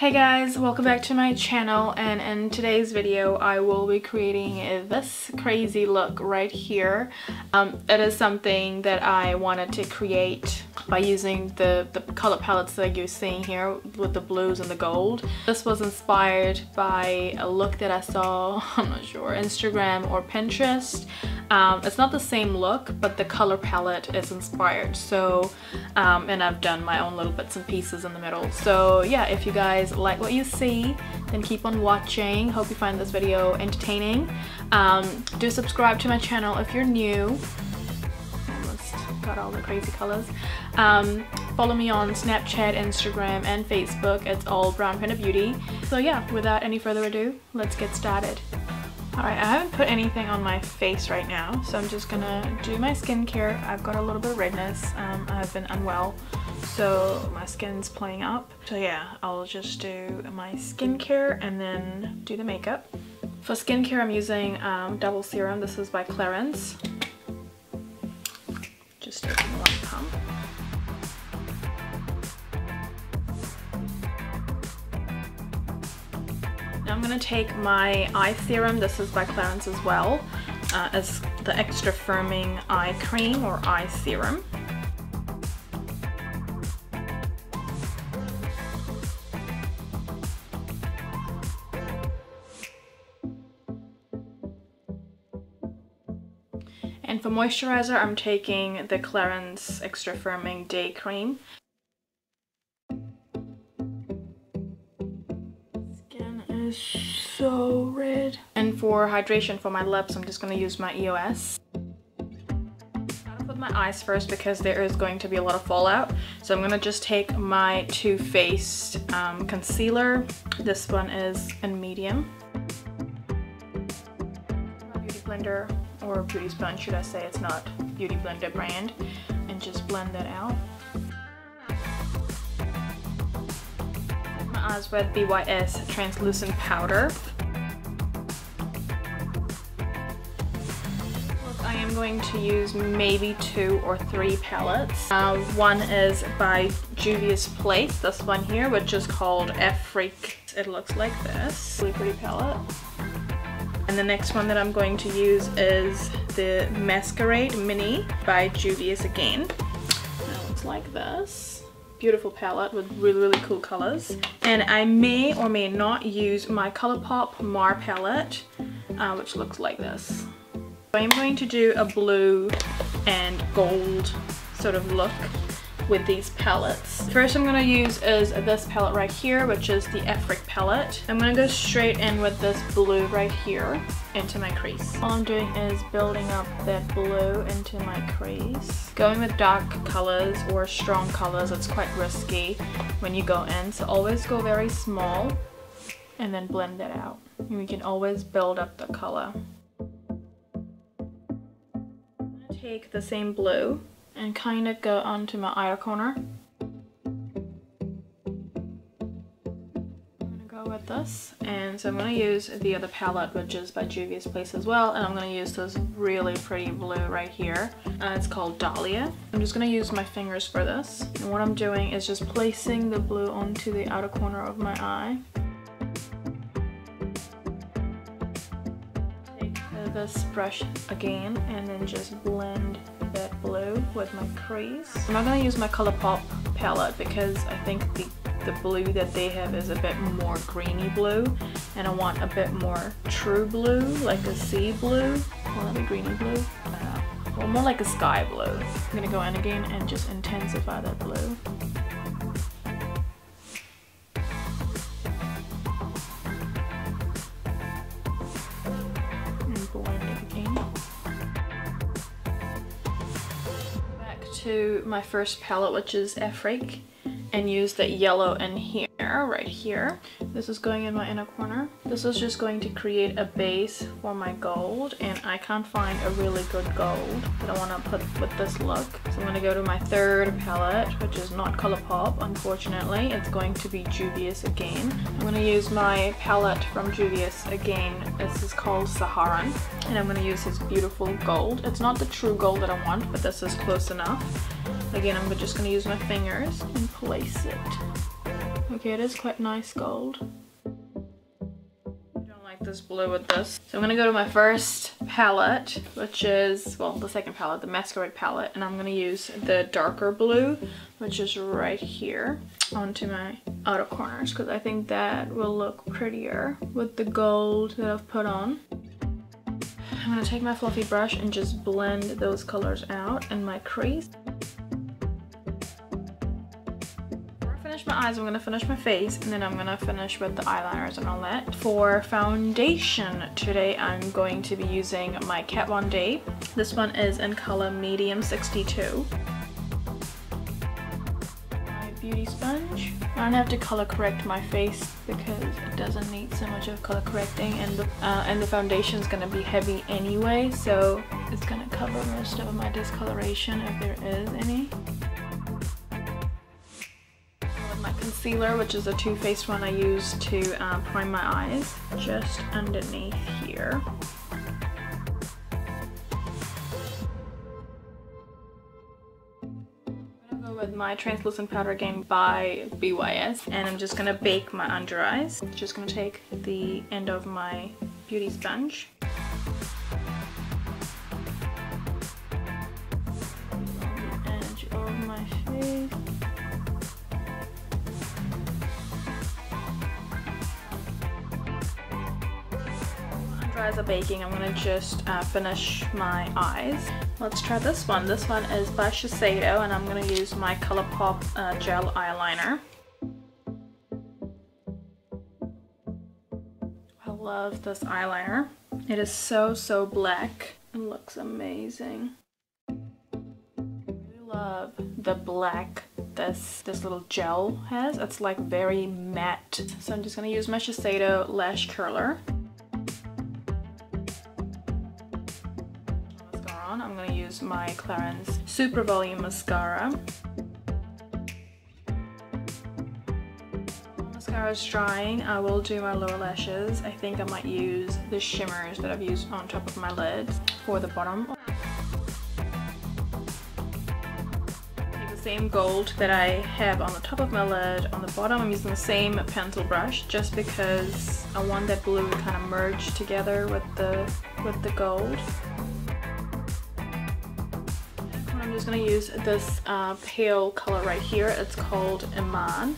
Hey guys, welcome back to my channel, and in today's video I will be creating this crazy look right here. It is something that I wanted to create by using the color palettes that you're seeing here with the blues and the gold. This was inspired by a look that I saw, I'm not sure, Instagram or Pinterest. It's not the same look, but the color palette is inspired. So, and I've done my own little bits and pieces in the middle. So yeah, if you guys like what you see, then keep on watching. Hope you find this video entertaining. Do subscribe to my channel if you're new. Almost got all the crazy colors. Follow me on Snapchat, Instagram, and Facebook. It's all BrownPandaBeauty. So yeah, without any further ado, let's get started. Alright, I haven't put anything on my face right now, so I'm just gonna do my skincare. I've got a little bit of redness. I've been unwell, so my skin's playing up. So yeah, I'll just do my skincare and then do the makeup. For skincare, I'm using double serum. This is by Clarins. Just taking one pump. I'm going to take my eye serum. This is by Clarins as well, as the extra firming eye cream or eye serum. And for moisturizer, I'm taking the Clarins extra firming day cream. So red. And for hydration for my lips, I'm just going to use my EOS. I'm gonna put my eyes first because there is going to be a lot of fallout. So I'm going to just take my Too Faced concealer. This one is in medium. My beauty blender, or beauty sponge should I say, it's not Beauty Blender brand. And just blend that out. Eyes with BYS translucent powder. I am going to use maybe 2 or 3 palettes. One is by Juvia's Place, this one here, which is called Afrique. It looks like this. Really pretty palette. And the next one that I'm going to use is the Masquerade Mini by Juvia's again. It looks like this. Beautiful palette with really cool colors. And I may or may not use my ColourPop Mar palette, which looks like this. So I'm going to do a blue and gold sort of look with these palettes. First I'm going to use is this palette right here, which is the Afrique palette. I'm going to go straight in with this blue right here into my crease. All I'm doing is building up that blue into my crease. Going with dark colors or strong colors, it's quite risky when you go in, so always go very small and then blend it out. And we can always build up the color. I'm going to take the same blue and kind of go onto my outer corner. I'm gonna go with this, and so I'm gonna use the other palette, which is by Juvia's Place as well, and I'm gonna use this really pretty blue right here. It's called Dahlia. I'm just gonna use my fingers for this, and what I'm doing is just placing the blue onto the outer corner of my eye. Take this brush again, and then just blend that blue with my crease. I'm not going to use my ColourPop palette because I think the blue that they have is a bit more greeny blue, and I want a bit more true blue, like a sea blue. Will that be greeny blue? Well, more like a sky blue. I'm going to go in again and just intensify that blue. And blend it again. To my first palette, which is Afrique, and use the yellow in here, right here. This is going in my inner corner. This is just going to create a base for my gold, and I can't find a really good gold that I want to put with this look. So I'm going to go to my third palette, which is not ColourPop, unfortunately. It's going to be Juvia's again. I'm going to use my palette from Juvia's again. This is called Saharan, and I'm going to use this beautiful gold. It's not the true gold that I want, but this is close enough. Again, I'm just going to use my fingers and place it Okay, it is quite nice gold. This blue with this. So I'm gonna go to my first palette, which is, well, the second palette, the Masquerade palette, and I'm gonna use the darker blue, which is right here, onto my outer corners, because I think that will look prettier with the gold that I've put on. I'm gonna take my fluffy brush and just blend those colors out in my crease. My eyes, I'm gonna finish my face, and then I'm gonna finish with the eyeliners and all that. For foundation today, I'm going to be using my Kat Von D. This one is in color medium 62. My beauty sponge. I don't have to color correct my face because it doesn't need so much of color correcting, and the foundation is gonna be heavy anyway, so it's gonna cover most of my discoloration if there is any. Concealer, which is a Too Faced one I use to prime my eyes, just underneath here. I'm gonna go with my translucent powder again by BYS, and I'm just gonna bake my under eyes. Just gonna take the end of my beauty sponge, on the edge of my face. Eyes are baking, I'm gonna just finish my eyes. Let's try this one. This one is by Shiseido, and I'm gonna use my ColourPop gel eyeliner. I love this eyeliner. It is so black. It looks amazing. I really love the black this little gel has. It's like very matte. So I'm just gonna use my Shiseido lash curler. I'm going to use my Clarins Super Volume Mascara. While mascara is drying, I will do my lower lashes. I think I might use the shimmers that I've used on top of my lids for the bottom. Take the same gold that I have on the top of my lid. On the bottom, I'm using the same pencil brush just because I want that blue to kind of merge together with the gold. I'm just going to use this pale color right here. It's called Iman,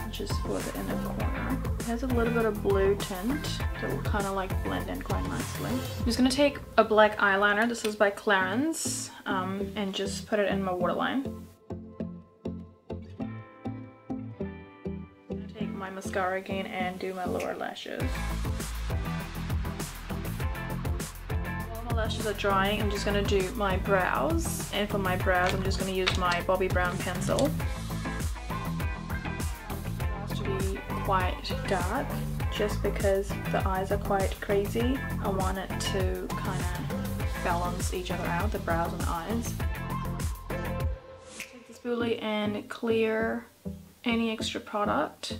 which is for the inner corner. It has a little bit of blue tint that will kind of like blend in quite nicely. I'm just going to take a black eyeliner. This is by Clarins, and just put it in my waterline. I'm going to take my mascara again and do my lower lashes. Lashes are drying, I'm just going to do my brows, and for my brows I'm just going to use my Bobbi Brown pencil. Brows to be quite dark just because the eyes are quite crazy. I want it to kind of balance each other out, the brows and the eyes. Take the spoolie and clear any extra product.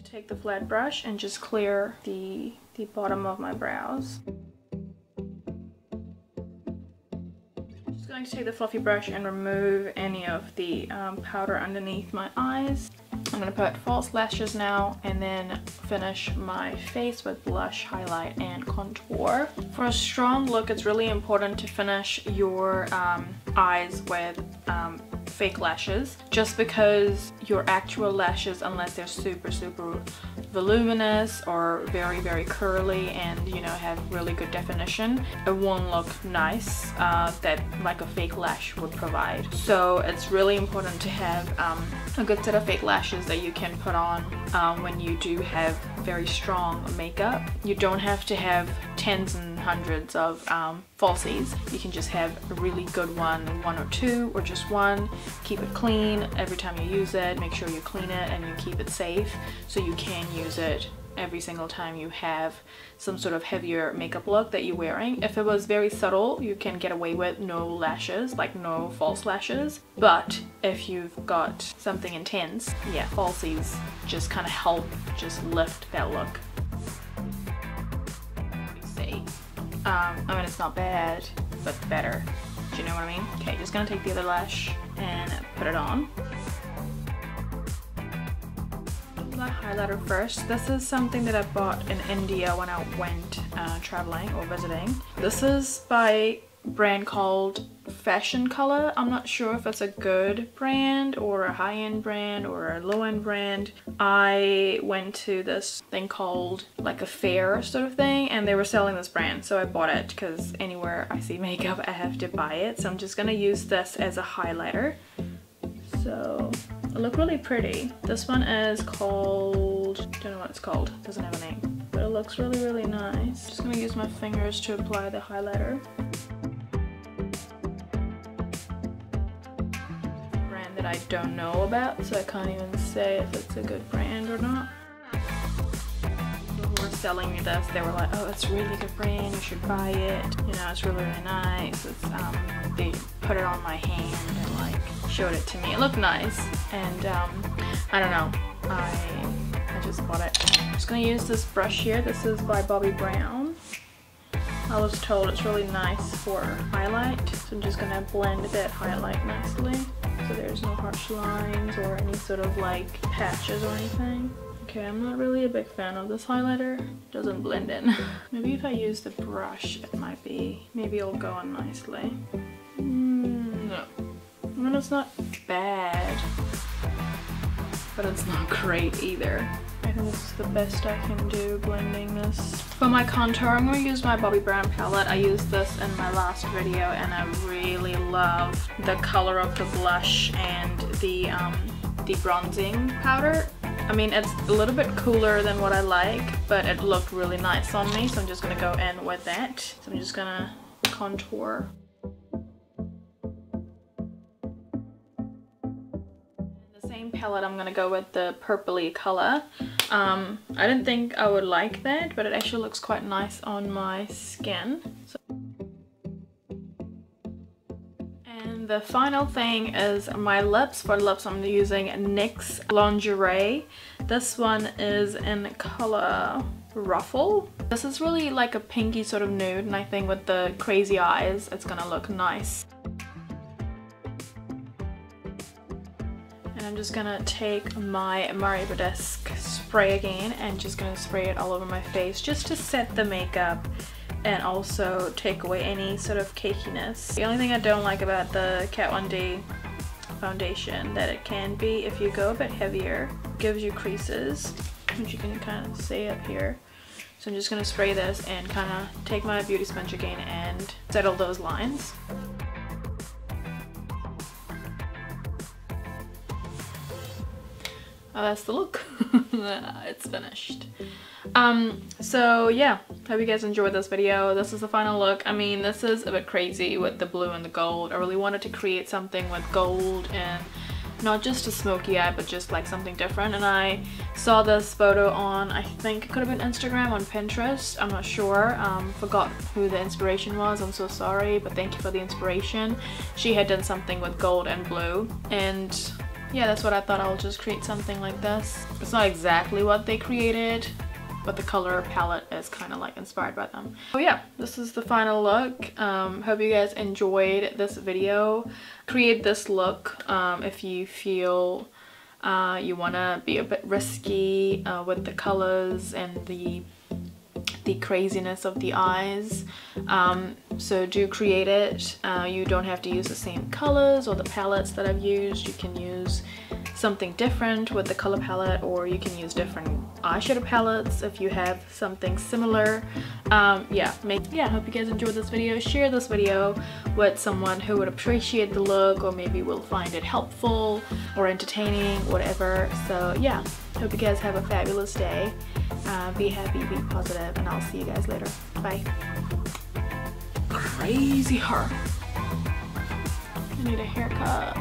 Take the flat brush and just clear the bottom of my brows. Just going to take the fluffy brush and remove any of the powder underneath my eyes. I'm going to put false lashes now, and then finish my face with blush, highlight, and contour. For a strong look, it's really important to finish your eyes with fake lashes, just because your actual lashes, unless they're super voluminous or very curly and have really good definition, it won't look nice that like a fake lash would provide. So it's really important to have a good set of fake lashes that you can put on when you do have very strong makeup. You don't have to have tens and hundreds of falsies. You can just have a really good one or two, or just one. Keep it clean every time you use it. Make sure you clean it and you keep it safe so you can use it every single time you have some sort of heavier makeup look that you're wearing. If it was very subtle, you can get away with no lashes, like no false lashes. But if you've got something intense, yeah, falsies just kind of help just lift that look. I mean, it's not bad, but better. Do you know what I mean? Okay, just gonna take the other lash and put it on. Black highlighter first. This is something that I bought in India when I went traveling or visiting. This is by a brand called Fashion Color. I'm not sure if it's a good brand or a high-end brand or a low-end brand. I went to this thing called like a fair sort of thing, and they were selling this brand, so I bought it because anywhere I see makeup I have to buy it. So I'm just gonna use this as a highlighter. So it look really pretty. This one is called, don't know what it's called, doesn't have a name, but it looks really, really nice. Just gonna use my fingers to apply the highlighter. Brand that I don't know about, so I can't even say if it's a good brand or not. People who were selling me this, they were like, oh, it's a really good brand, you should buy it. You know, it's really, really nice. It's, they put it on my hand and like showed it to me. It looked nice, and I don't know, I just bought it. I'm just gonna use this brush here. This is by Bobbi Brown. I was told it's really nice for highlight, so I'm just gonna blend that highlight nicely so there's no harsh lines or any sort of like patches or anything. Okay, I'm not really a big fan of this highlighter. It doesn't blend in. Maybe if I use the brush, it might be, maybe it'll go on nicely. No. I mean, it's not bad, but it's not great either. I think this is the best I can do blending this. For my contour, I'm going to use my Bobbi Brown palette. I used this in my last video and I really love the color of the blush and the bronzing powder. I mean, it's a little bit cooler than what I like, but it looked really nice on me, so I'm just going to go in with that. So I'm just going to contour. Palette, I'm gonna go with the purpley color. I didn't think I would like that, but it actually looks quite nice on my skin. So, and the final thing is my lips. For lips, I'm using NYX Lingerie. This one is in color Ruffle. This is really like a pinky sort of nude, and I think with the crazy eyes, it's gonna look nice. I'm just gonna take my Mario Badesque spray again and just gonna spray it all over my face just to set the makeup and also take away any sort of cakiness. The only thing I don't like about the Kat Von D foundation that it can be, if you go a bit heavier, gives you creases, which you can kind of see up here. So I'm just gonna spray this and kind of take my beauty sponge again and settle those lines. Oh, that's the look. It's finished. So yeah, hope you guys enjoyed this video. This is the final look. I mean, this is a bit crazy with the blue and the gold. I really wanted to create something with gold and not just a smoky eye, but just like something different. And I saw this photo on, I think it could have been Instagram, on Pinterest. I'm not sure. Forgot who the inspiration was. I'm so sorry, but thank you for the inspiration. She had done something with gold and blue, and yeah, that's what I thought. I'll just create something like this. It's not exactly what they created, but the color palette is kind of like inspired by them. So yeah, this is the final look. Hope you guys enjoyed this video. Create this look if you feel you want to be a bit risky with the colors and the craziness of the eyes. So do create it. You don't have to use the same colors or the palettes that I've used. You can use something different with the color palette, or you can use different eyeshadow palettes if you have something similar. Yeah, hope you guys enjoyed this video. Share this video with someone who would appreciate the look, or maybe will find it helpful or entertaining, whatever. So yeah, hope you guys have a fabulous day. Be happy, be positive, and I'll see you guys later. Bye. Crazy hair. I need a haircut.